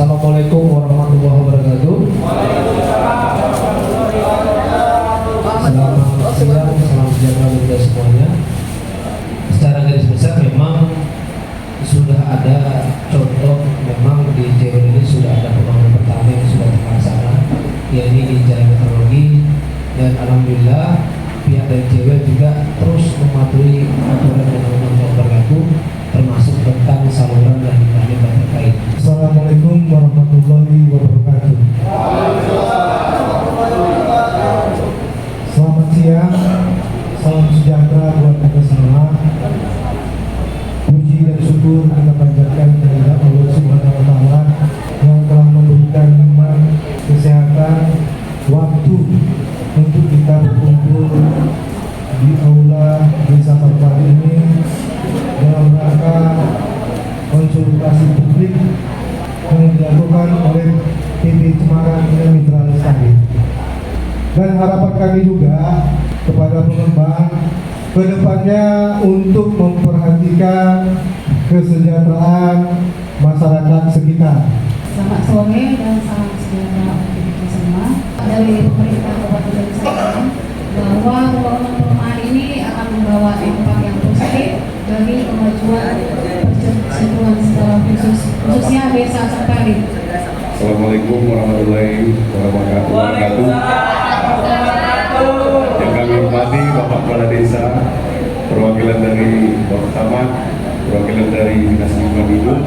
Assalamualaikum warahmatullahi wabarakatuh. Selamat siang, salam sejahtera bagi semuanya. Secara garis besar memang sudah ada contoh, memang di JW ini sudah ada pembangunan pertama yang sudah terlaksana, yakni di Jalan Teknologi, dan alhamdulillah pihak dari JW juga terus mematuhi aturan dan undang-undang yang berlaku, termasuk tentang saluran dan limbah terkait. Assalamualaikum warahmatullahi wabarakatuh. Selamat siang, salam sejahtera buat kita semua. Puji dan syukur kita panjatkan kepada Allah Subhanahu wa Ta'ala yang telah memberikan iman, kesehatan, waktu untuk kita berkumpul di aula Desa Parpari ini dalam rangka konsultasi publik yang dilakukan oleh PP Cemara Mitra Lestari. Dan harapan kami juga kepada pengembang kedepannya untuk memperhatikan kesejahteraan masyarakat sekitar. Selamat sore dan salam sejahtera untuk kita semua. Dari pemerintah Kabupaten Desa bahwa pembangunan perumahan ini akan membawa dampak yang positif bagi kemajuan persetujuan secara khususnya Desa Sempari. Assalamualaikum warahmatullahi wabarakatuh. Yang kami hormati Bapak Kepala Desa, perwakilan dari Bapak Camat, perwakilan dari Dinas Lingkungan Hidup,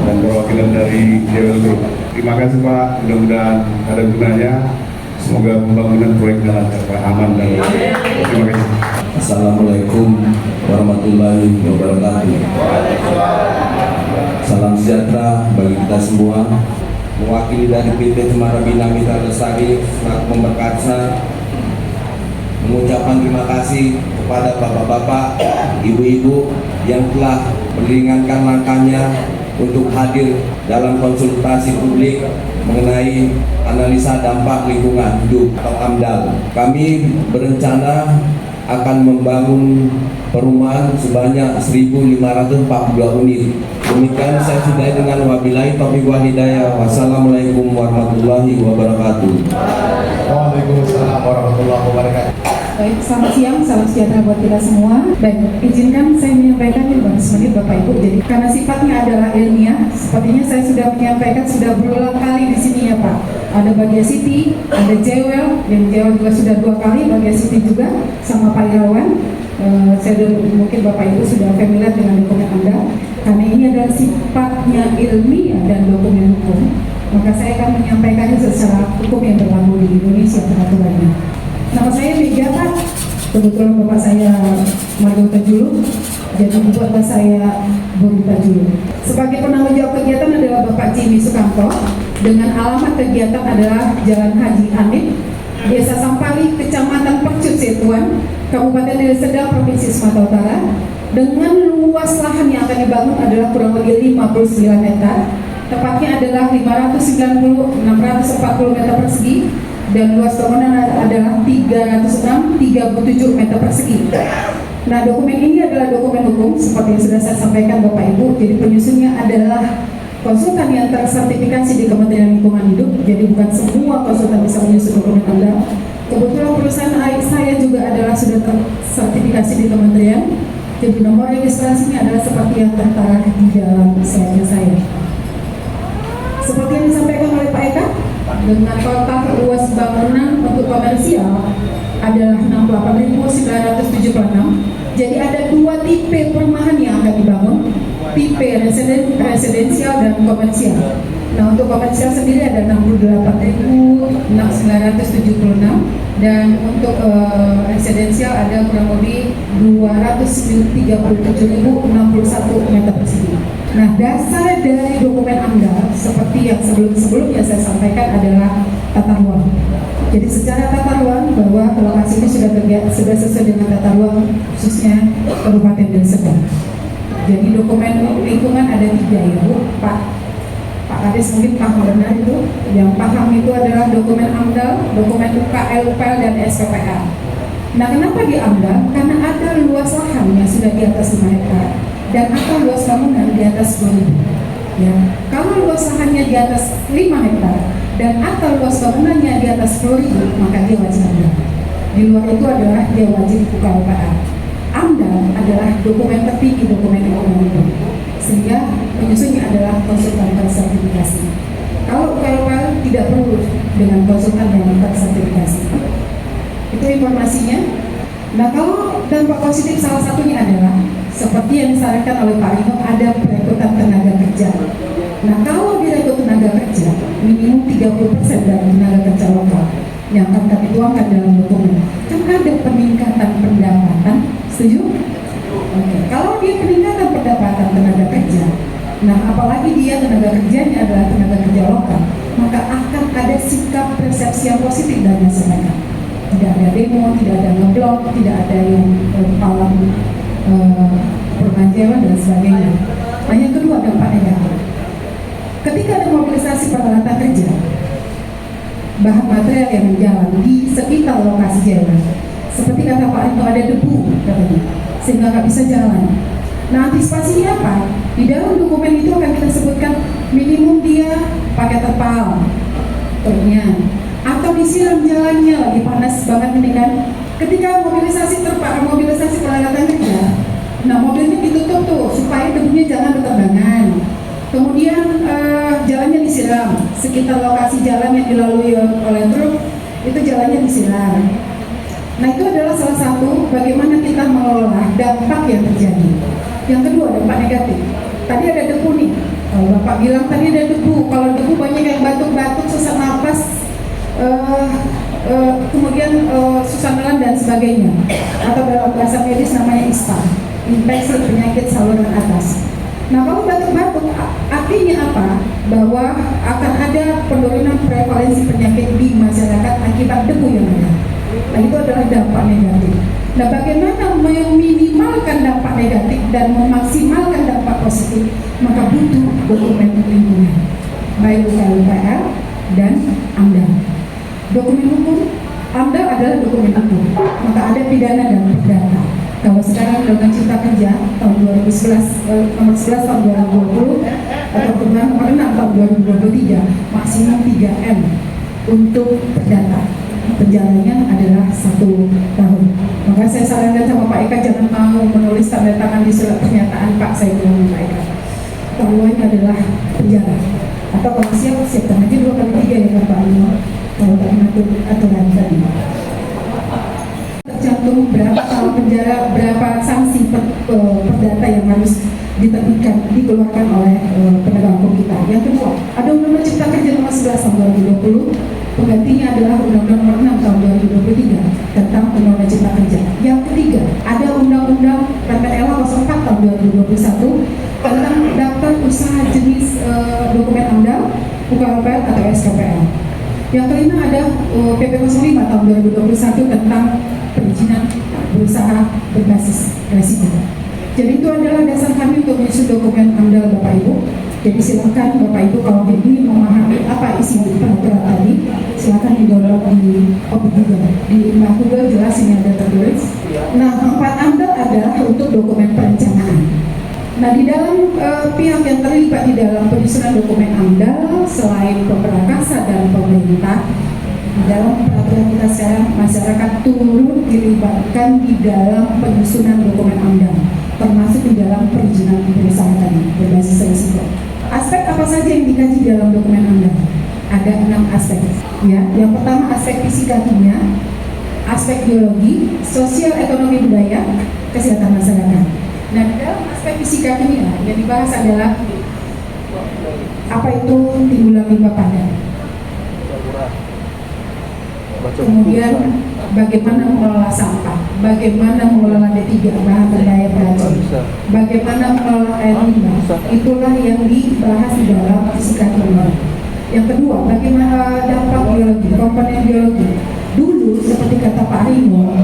dan perwakilan dari JW Group. Terima kasih Pak, mudah-mudahan ada gunanya. Semoga pembangunan proyek lancar, aman dan terima kasih. Assalamualaikum warahmatullahi wabarakatuh. Salam sejahtera bagi kita semua. Mewakili dari PT Cemara Bina Mitra Lestari selaku pemberkasa, mengucapkan terima kasih kepada bapak-bapak, ibu-ibu yang telah meringankan langkahnya untuk hadir dalam konsultasi publik mengenai analisa dampak lingkungan hidup atau AMDAL. Kami berencana akan membangun perumahan sebanyak 1.542 unit. Demikian saya sudahi dengan wabillahi taufiq wal hidayah. Wassalamualaikum warahmatullahi wabarakatuh. Waalaikumsalam warahmatullahi wabarakatuh. Baik, selamat siang, salam sejahtera buat kita semua. Baik, izinkan saya menyampaikan di semenit Bapak Ibu. Jadi karena sifatnya adalah ilmiah, sepertinya saya sudah menyampaikan sudah berulang kali di sini ya Pak. Ada Bagia City, ada Jewel, dan Jewel juga sudah 2 kali, Bagia City juga sama Pak Irwan. Mungkin Bapak Ibu sudah familiar dengan dokumen Anda. Karena ini adalah sifatnya ilmiah dan dokumen hukum, maka saya akan menyampaikannya secara hukum yang berlaku di Indonesia peraturannya. Nama saya Mega Pak, kebetulan Bapak saya Margo Tajulu, jadi Bapak saya Buru Tajulu. Sebagai penanggung jawab kegiatan adalah Bapak Jimmy Sukamto, dengan alamat kegiatan adalah Jalan Haji Hamid, Desa Sampali, Kecamatan Percut Setuan, Kabupaten Deli Serdang, Provinsi Sumatera Utara, dengan luas lahan yang akan dibangun adalah kurang lebih 59 hektar, tepatnya adalah 640 meter persegi, dan luas bangunan adalah 337 meter persegi. Nah, dokumen ini adalah dokumen hukum seperti yang sudah saya sampaikan Bapak Ibu. Jadi penyusunnya adalah konsultan yang tersertifikasi di Kementerian Lingkungan Hidup. Jadi bukan semua konsultan bisa menyusun dokumen Anda. Kebetulan perusahaan saya juga adalah sudah tersertifikasi di kementerian. Jadi nomor registrasinya adalah seperti yang tertera di dalam slide saya. Seperti yang disampaikan oleh Pak Eka, dengan total luas bangunan untuk komersial adalah 68.976. Jadi ada 2 tipe perumahan yang akan dibangun, tipe residensial dan komersial. Nah, untuk komersial sendiri ada 68.976 dan untuk residensial ada kurang lebih 237.061 meter persegi. Nah, dasar dari dokumen AMDAL seperti yang sebelumnya saya sampaikan adalah tata ruang. Jadi secara tata ruang bahwa lokasi ini sudah sesuai dengan tata ruang khususnya Kabupaten Deli Serdang. Jadi dokumen lingkungan ada 3 ya Bu, Pak Kades mungkin paham benar itu. Yang paham itu adalah dokumen AMDAL, dokumen UKL, UPL, dan SPPA. Nah, kenapa di AMDAL? Karena ada luas lahan yang sudah di atas 5 hektar dan atau luas bangunan di atas 2000. Ya, kalau luas lahannya di atas 5 hektar dan atau luas bangunannya di atas 10.000, maka dia wajib AMDAL. Di luar itu adalah dia wajib buka UKA. AMDAL adalah dokumen tertinggi, dokumen ekonomi, sehingga penyusunnya adalah konsultan tersertifikasi. Kalau UKA tidak perlu dengan konsultan yang tersertifikasi. Itu informasinya. Nah, kalau dampak positif salah satunya adalah seperti yang disarankan oleh Pak Rino, ada perekrutan tenaga kerja. Nah, kalau direkrut tenaga kerja, minimum 30% dari tenaga kerja lokal yang akan kami tuangkan dalam dokumen. Kan ada peningkatan pendapatan, setuju? Oke. Kalau dia peningkatan pendapatan tenaga kerja, nah apalagi dia tenaga kerjanya adalah tenaga kerja lokal, maka akan ada sikap persepsi yang positif dari masyarakat. Tidak ada demo, tidak ada ngeblok, tidak ada yang palang permanjauan dan sebagainya. Nah, yang kedua dampak negatif. Ketika ada mobilisasi peralatan kerja, bahan material yang berjalan di sekitar lokasi jalan, seperti kata Pak Rito, ada debu katanya, sehingga nggak bisa jalan. Nah, antisipasinya apa? Di dalam dokumen itu akan kita sebutkan minimum dia pakai terpal, truknya, atau disiram jalannya, lagi panas banget ini kan. Ketika mobilisasi peralatan kerja, nah mobilnya ditutup tuh supaya debunya jangan berterbangan. Kemudian jalannya disiram, sekitar lokasi jalan yang dilalui oleh truk itu jalannya disiram. Nah, itu adalah salah satu bagaimana kita mengelola dampak yang terjadi. Yang kedua, dampak negatif. Tadi ada debu nih, Bapak bilang tadi ada debu. Kalau debu banyak yang batuk-batuk, sesak napas, kemudian susah nelan dan sebagainya, atau dalam bahasa medis namanya ISPA, infeksi penyakit saluran atas. Nah, kalau batuk-batuk artinya apa? Bahwa akan ada penurunan prevalensi penyakit di masyarakat akibat debu yang ada. Nah, itu adalah dampak negatif. Nah, bagaimana meminimalkan dampak negatif dan memaksimalkan dampak positif? Maka butuh dokumen lingkungan, baik UKL dan AMDAL. Dokumen hukum, AMDAL adalah dokumen hukum, maka ada pidana dan perdata. Kalau sekarang Undang-Undang Cipta Kerja tahun 2011, nomor 11 tahun 2020 atau Undang-Undang nomor 6 tahun 2023, maksimum 3M untuk perdata. Penjaranya adalah 1 tahun. Maka saya sarankan sama Pak Eka jangan mau menulis tanda tangan di surat pernyataan Pak, saya bilang Pak Eka. Taruhannya adalah penjara. Atau kalau siap aja 2 kali 3 ya Pak Ino. Kalau tak mengatur aturan tadi. Tercantum berapa tahun penjara, berapa sanksi perdata yang harus diterbitkan, dikeluarkan oleh penegak hukum kita. Yang kedua, ada Undang-Undang Cipta Kerja nomor 11 tahun 2020, penggantinya adalah Undang-Undang nomor 6 tahun 2023 tentang Undang-Undang Cipta Kerja. Yang ketiga, ada Undang-Undang PPLA 04 tahun 2021 tentang daftar usaha jenis dokumen AMDAL, UKPL atau SKPL. Yang kelima ada PP 05 tahun 2021 tentang perizinan berusaha berbasis resiko. Jadi itu adalah dasar kami untuk menyusun dokumen AMDAL Bapak Ibu. Jadi silakan Bapak Ibu kalau ingin memahami apa isi peraturan tadi, silakan di-download di Google. Di Google jelas ini ada tertulis. Nah, 4 AMDAL adalah untuk dokumen perencanaan. Nah, di dalam pihak yang terlibat di dalam penyusunan dokumen AMDAL selain pemerintah dan pemerintah, di dalam peraturan kita sekarang masyarakat turut dilibatkan di dalam penyusunan dokumen AMDAL, termasuk di dalam perizinan berusaha tadi berbasis risiko. Aspek apa saja yang dikaji dalam dokumen AMDAL? Ada 6 aspek. Ya, yang pertama aspek fisika kimia, aspek biologi, sosial ekonomi budaya, kesehatan masyarakat. Nah, dalam aspek fisika kimia yang dibahas adalah apa itu timbulan limbah padat. Kemudian bagaimana mengelola sampah, bagaimana mengelola D3 bahan berbahaya beracun, bagaimana mengelola air limbah. Itulah yang dibahas di dalam fisika kimia. Yang kedua, bagaimana dampak biologi, komponen biologi. Dulu seperti kata Pak Rino,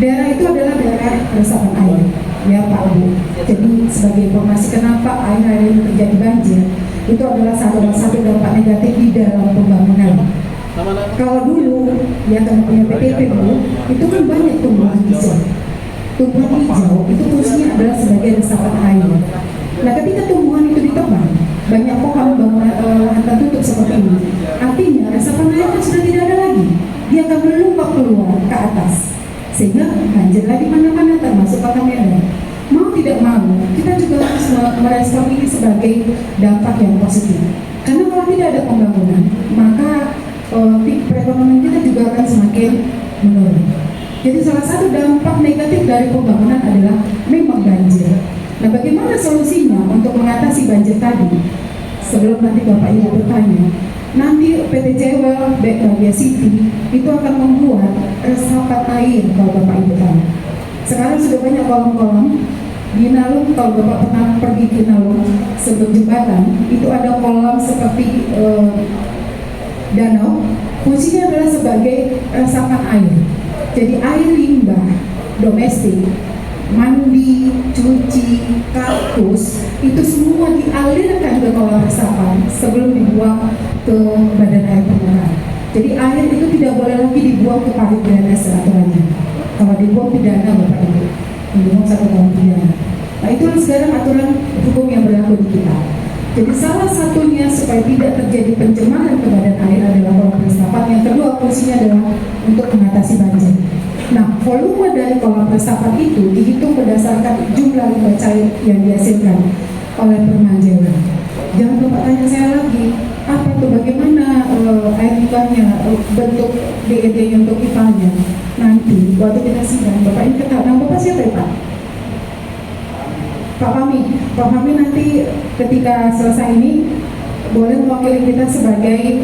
daerah itu adalah daerah resapan air, ya Pak Bu. Jadi sebagai informasi kenapa air ini terjadi banjir, itu adalah salah satu dampak negatif di dalam pembangunan. Kalau dulu, ya karena punya PTP Bu, itu kan banyak tumbuhan hijau. Tumbuhan hijau itu fungsinya adalah sebagai resapan air. Nah, ketika tumbuhan itu ditebang, banyak pohon bangunan lahan tertutup seperti ini. Artinya resapan air kan sudah tidak ada lagi, dia akan meluap keluar ke atas, sehingga banjirlah di mana-mana termasuk Kota Medan. Mau tidak mau, kita juga harus merespon ini sebagai dampak yang positif. Karena kalau tidak ada pembangunan, maka perekonomian kita juga akan semakin menurun. Jadi salah satu dampak negatif dari pembangunan adalah memang banjir. Nah, bagaimana solusinya untuk mengatasi banjir tadi? Sebelum nanti Bapak Ibu bertanya, nanti PT Jewel Bagia City itu akan membuat resapan air kalau Bapak Ibu tahu. Sekarang sudah banyak kolom-kolom di Nalung. Kalau Bapak pernah pergi ke Nalung sebelum jembatan, itu ada kolam seperti danau. Fungsinya adalah sebagai resapan air. Jadi air limbah domestik, mandi, cuci, kaktus, itu semua dialirkan ke kolam resapan sebelum dibuang ke badan air permukaan. Jadi air itu tidak boleh lagi dibuang ke parit drainase aturannya. Kalau dibuang pidana Bapak Ibu, dibuang 1 tahun pidana. Nah, itulah sekarang aturan hukum yang berlaku di kita. Jadi salah satunya supaya tidak terjadi pencemaran ke badan air adalah kolam resapan. Yang kedua fungsinya adalah untuk mengatasi banjir. Nah, volume dari kolam resapan itu dihitung berdasarkan jumlah limbah cair yang dihasilkan oleh perumahan Jewel. Jangan lupa tanya saya lagi, apa itu bagaimana air limbahnya, bentuk DED-nya untuk IPA-nya. Nanti waktu kita sidang, Bapak ini ketahuan, Bapak siapa ya Pak? Pak Fahmi nanti ketika selesai ini boleh mewakili kita sebagai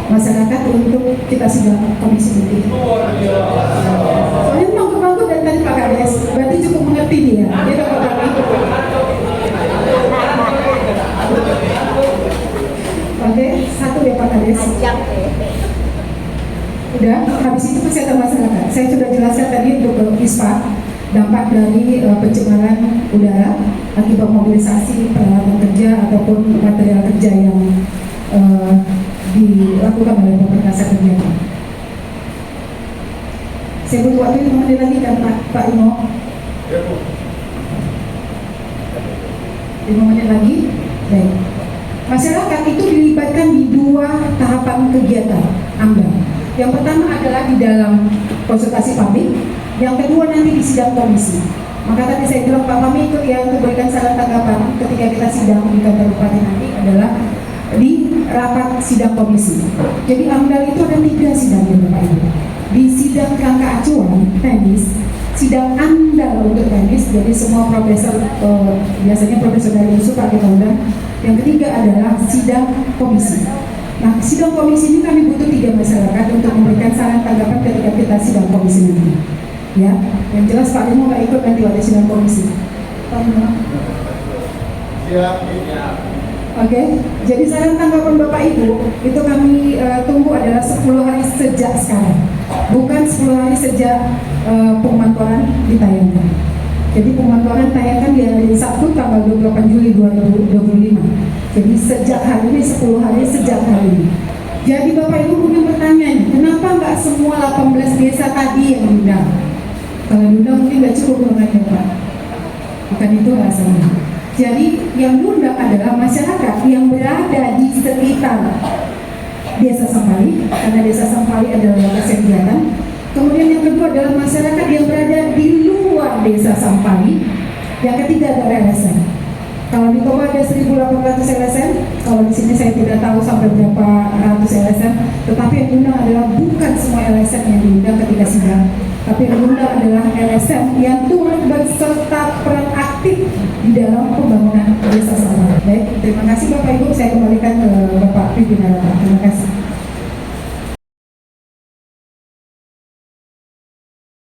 masyarakat untuk kita sidang komisi BT. Soalnya mangkuk-mangkuk dari tadi Pak Kades, berarti cukup mengerti dia. Dia dapat kami. Oke, 1 ya Pak Kades. Udah, habis itu kesehatan masyarakat. Saya sudah jelaskan tadi untuk ISPA. Dampak dari pencemaran udara akibat mobilisasi peralatan kerja ataupun material kerja yang dilakukan oleh pemerkasa kerja. Saya butuh waktu 5 menit lagi kan Pak Imo? 5 menit lagi? Baik. Masyarakat itu dilibatkan di 2 tahapan kegiatan AMDA. Yang pertama adalah di dalam konsultasi publik, yang kedua nanti di sidang komisi. Maka tadi saya bilang Pak Fahmi ikut ya untuk berikan saran tanggapan ketika kita sidang di kantor bupati nanti adalah di rapat sidang komisi. Jadi AMDAL itu ada 3 sidangnya Bapak Ibu. Di sidang kerangka acuan teknis, sidang AMDAL untuk teknis, jadi semua profesor biasanya profesor dari UNSUR pakai undang. Yang ketiga adalah sidang komisi. Nah, sidang komisi ini kami butuh 3 masyarakat untuk memberikan saran tanggapan ketika kita sidang komisi nanti. Ya, yang jelas Pak Limo nggak ikut nanti pada sidang komisi. Pak Limo. Oke, jadi saran tanggapan Bapak Ibu itu kami tunggu adalah 10 hari sejak sekarang, bukan 10 hari sejak pengumuman koran ditayangkan. Jadi pengumuman koran tayangkan di hari Sabtu tanggal 28 Juli 2025. Jadi sejak hari ini 10 hari sejak hari ini. Jadi Bapak Ibu punya pertanyaan, kenapa nggak semua 18 desa tadi yang diundang? Kalau diundang mungkin nggak cukup orangnya Pak. Bukan itu rasanya. Jadi yang diundang adalah masyarakat yang berada di sekitar Desa Sampali, karena Desa Sampali adalah lokasi kegiatan. Kemudian yang kedua adalah masyarakat yang berada di luar Desa Sampali. Yang ketiga adalah LSM. Kalau di Toba ada 1.800 LSM, kalau di sini saya tidak tahu sampai berapa ratus LSM, tetapi yang diundang adalah bukan semua LSM yang diundang ketika sidang, tapi yang diundang adalah LSM yang turut berserta peran aktif di dalam pembangunan Desa Sampali. Baik, terima kasih Bapak Ibu, saya kembalikan ke Bapak pimpinan.